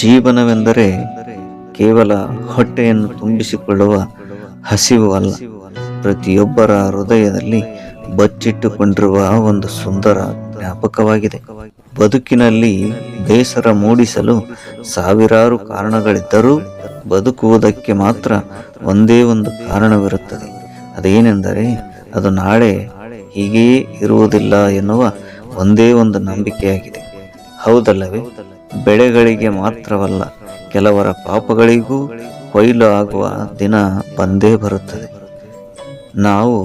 ಜೀವನವೆಂದರೆ ಕೇವಲ ಹೊಟ್ಟೆಯನ್ನು ತುಂಬಿಸಿಕೊಳ್ಳುವ ಹಸಿವು ಅಲ್ಲ, ಪ್ರತಿಯೊಬ್ಬರ ಹೃದಯದಲ್ಲಿ ಬಚ್ಚಿಟ್ಟುಕೊಂಡಿರುವ ಒಂದು ಸುಂದರ ಜ್ಞಾಪಕವಾಗಿದೆ. ಬದುಕಿನಲ್ಲಿ ಬೇಸರ ಮೂಡಿಸಲು ಸಾವಿರಾರು ಕಾರಣಗಳಿದ್ದರೂ ಬದುಕುವುದಕ್ಕೆ ಮಾತ್ರ ಒಂದೇ ಒಂದು ಕಾರಣವಿರುತ್ತದೆ. ಅದೇನೆಂದರೆ ಅದು ನಾಳೆ ಹೀಗೆಯೇ ಇರುವುದಿಲ್ಲ ಎನ್ನುವ ಒಂದೇ ಒಂದು ನಂಬಿಕೆಯಾಗಿದೆ. ಹೌದಲ್ಲವೇ? ಬೆಳೆಗಳಿಗೆ ಮಾತ್ರವಲ್ಲ, ಕೆಲವರ ಪಾಪಗಳಿಗೂ ಕೊಯ್ಲು ಆಗುವ ದಿನ ಬಂದೇ ಬರುತ್ತದೆ. ನಾವು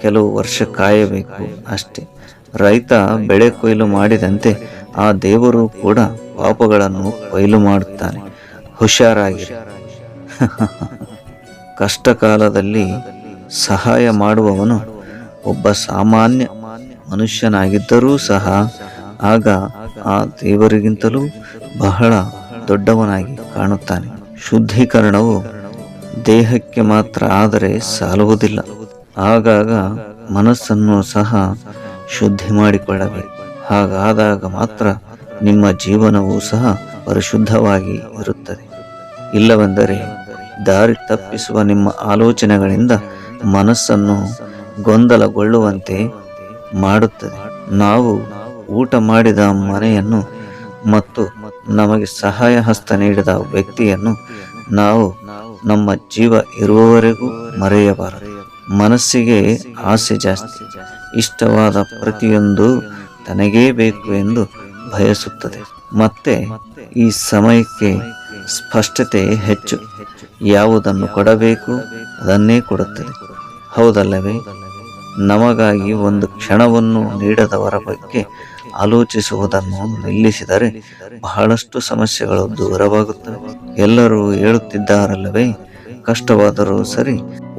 ಕೆಲವು ವರ್ಷ ಕಾಯಬೇಕು ಅಷ್ಟೇ. ರೈತ ಬೆಳೆ ಕೊಯ್ಲು ಮಾಡಿದಂತೆ ಆ ದೇವರು ಕೂಡ ಪಾಪಗಳನ್ನು ಕೊಯ್ಲು ಮಾಡುತ್ತಾನೆ. ಹುಷಾರಾಗಿರಿ. ಕಷ್ಟ ಕಾಲದಲ್ಲಿ ಸಹಾಯ ಮಾಡುವವನು ಒಬ್ಬ ಸಾಮಾನ್ಯ ಮನುಷ್ಯನಾಗಿದ್ದರೂ ಸಹ ಆಗ ಆ ದೇವರಿಗಿಂತಲೂ ಬಹಳ ದೊಡ್ಡವನಾಗಿ ಕಾಣುತ್ತಾನೆ. ಶುದ್ಧೀಕರಣವು ದೇಹಕ್ಕೆ ಮಾತ್ರ ಆದರೆ ಸಾಲುವುದಿಲ್ಲ. ಆಗಾಗ ಮನಸ್ಸನ್ನು ಸಹ ಶುದ್ಧಿ ಮಾಡಿಕೊಳ್ಳಬೇಕು. ಹಾಗಾದಾಗ ಮಾತ್ರ ನಿಮ್ಮ ಜೀವನವೂ ಸಹ ಪರಿಶುದ್ಧವಾಗಿ ಇರುತ್ತದೆ. ಇಲ್ಲವೆಂದರೆ ದಾರಿ ತಪ್ಪಿಸುವ ನಿಮ್ಮ ಆಲೋಚನೆಗಳಿಂದ ಮನಸ್ಸನ್ನು ಗೊಂದಲಗೊಳ್ಳುವಂತೆ ಮಾಡುತ್ತದೆ. ನಾವು ಊಟ ಮಾಡಿದ ಮನೆಯನ್ನು ಮತ್ತು ನಮಗೆ ಸಹಾಯ ಹಸ್ತ ನೀಡಿದ ವ್ಯಕ್ತಿಯನ್ನು ನಾವು ನಮ್ಮ ಜೀವ ಇರುವವರೆಗೂ ಮರೆಯಬಾರದು. ಮನಸ್ಸಿಗೆ ಆಸೆ ಜಾಸ್ತಿ. ಇಷ್ಟವಾದ ಪ್ರತಿಯೊಂದು ತನಗೇ ಬೇಕು ಎಂದು ಬಯಸುತ್ತದೆ. ಮತ್ತೆ ಈ ಸಮಯಕ್ಕೆ ಸ್ಪಷ್ಟತೆ ಹೆಚ್ಚು. ಯಾವುದನ್ನು ಕೊಡಬೇಕು ಅದನ್ನೇ ಕೊಡುತ್ತದೆ. ಹೌದಲ್ಲವೇ? ನಮಗಾಗಿ ಒಂದು ಕ್ಷಣವನ್ನು ನೀಡದವರ ಬಗ್ಗೆ ಆಲೋಚಿಸುವುದನ್ನು ನಿಲ್ಲಿಸಿದರೆ ಬಹಳಷ್ಟು ಸಮಸ್ಯೆಗಳು ದೂರವಾಗುತ್ತವೆ. ಎಲ್ಲರೂ ಹೇಳುತ್ತಿದ್ದಾರಲ್ಲವೇ, ಕಷ್ಟವಾದರೂ ಸರಿ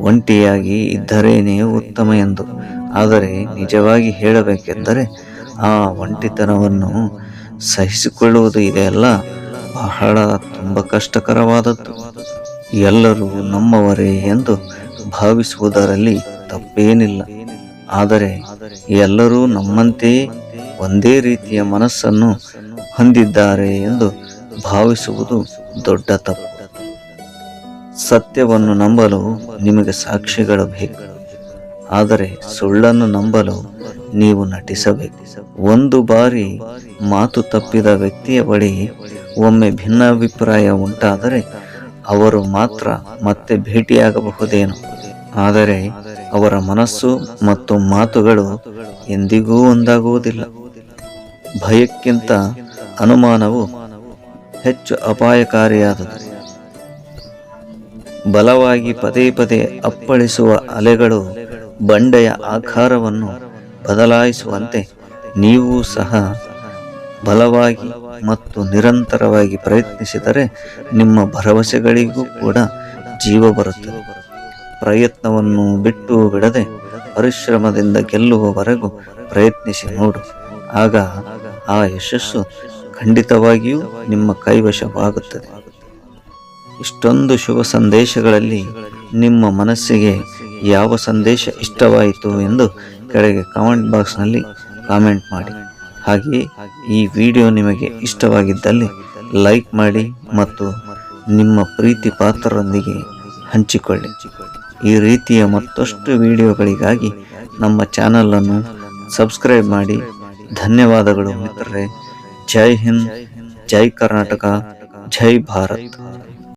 ಒಂಟಿಯಾಗಿ ಇದ್ದರೇನೇ ಉತ್ತಮ ಎಂದು. ಆದರೆ ನಿಜವಾಗಿ ಹೇಳಬೇಕೆಂದರೆ ಆ ಒಂಟಿತನವನ್ನು ಸಹಿಸಿಕೊಳ್ಳುವುದು ಇದೆಯಲ್ಲ, ಬಹಳ ತುಂಬ ಕಷ್ಟಕರವಾದದ್ದು. ಎಲ್ಲರೂ ನಮ್ಮವರೇ ಎಂದು ಭಾವಿಸುವುದರಲ್ಲಿ ತಪ್ಪೇನಿಲ್ಲ. ಆದರೆ ಎಲ್ಲರೂ ನಮ್ಮಂತೆಯೇ ಒಂದೇ ರೀತಿಯ ಮನಸ್ಸನ್ನು ಹೊಂದಿದ್ದಾರೆ ಎಂದು ಭಾವಿಸುವುದು ದೊಡ್ಡ ತಪ್ಪು. ಸತ್ಯವನ್ನು ನಂಬಲು ನಿಮಗೆ ಸಾಕ್ಷಿಗಳು ಬೇಕು, ಆದರೆ ಸುಳ್ಳನ್ನು ನಂಬಲು ನೀವು ನಟಿಸಬೇಕು. ಒಂದು ಬಾರಿ ಮಾತು ತಪ್ಪಿದ ವ್ಯಕ್ತಿಯ ಬಳಿ ಒಮ್ಮೆ ಭಿನ್ನಾಭಿಪ್ರಾಯ ಉಂಟಾದರೆ ಅವರು ಮಾತ್ರ ಮತ್ತೆ ಭೇಟಿಯಾಗಬಹುದೇನೋ, ಆದರೆ ಅವರ ಮನಸ್ಸು ಮತ್ತು ಮಾತುಗಳು ಎಂದಿಗೂ ಒಂದಾಗುವುದಿಲ್ಲ. ಭಯಕ್ಕಿಂತ ಅನುಮಾನವು ಹೆಚ್ಚು ಅಪಾಯಕಾರಿಯಾದದು. ಬಲವಾಗಿ ಪದೇ ಪದೇ ಅಪ್ಪಳಿಸುವ ಅಲೆಗಳು ಬಂಡೆಯ ಆಕಾರವನ್ನು ಬದಲಾಯಿಸುವಂತೆ ನೀವು ಸಹ ಬಲವಾಗಿ ಮತ್ತು ನಿರಂತರವಾಗಿ ಪ್ರಯತ್ನಿಸಿದರೆ ನಿಮ್ಮ ಭರವಸೆಗಳಿಗೂ ಕೂಡ ಜೀವ ಬರುತ್ತದೆ. ಪ್ರಯತ್ನವನ್ನು ಬಿಟ್ಟು ಬಿಡದೆ ಪರಿಶ್ರಮದಿಂದ ಗೆಲ್ಲುವವರೆಗೂ ಪ್ರಯತ್ನಿಸಿ ನೋಡು. ಆಗ ಆ ಯಶಸ್ಸು ಖಂಡಿತವಾಗಿಯೂ ನಿಮ್ಮ ಕೈವಶವಾಗುತ್ತದೆ. ಇಷ್ಟೊಂದು ಶುಭ ಸಂದೇಶಗಳಲ್ಲಿ ನಿಮ್ಮ ಮನಸ್ಸಿಗೆ ಯಾವ ಸಂದೇಶ ಇಷ್ಟವಾಯಿತು ಎಂದು ಕೆಳಗೆ ಕಾಮೆಂಟ್ ಬಾಕ್ಸ್ನಲ್ಲಿ ಕಾಮೆಂಟ್ ಮಾಡಿ. ಹಾಗೆಯೇ ಈ ವಿಡಿಯೋ ನಿಮಗೆ ಇಷ್ಟವಾಗಿದ್ದಲ್ಲಿ ಲೈಕ್ ಮಾಡಿ ಮತ್ತು ನಿಮ್ಮ ಪ್ರೀತಿ ಪಾತ್ರರೊಂದಿಗೆ ಹಂಚಿಕೊಳ್ಳಿ. ಈ ರೀತಿಯ ಮತ್ತಷ್ಟು ವಿಡಿಯೋಗಳಿಗಾಗಿ ನಮ್ಮ ಚಾನಲನ್ನು ಸಬ್ಸ್ಕ್ರೈಬ್ ಮಾಡಿ. ಧನ್ಯವಾದಗಳು ಮಿತ್ರರೇ. ಜೈ ಹಿಂದ್, ಜೈ ಕರ್ನಾಟಕ, ಜೈ ಭಾರತ್.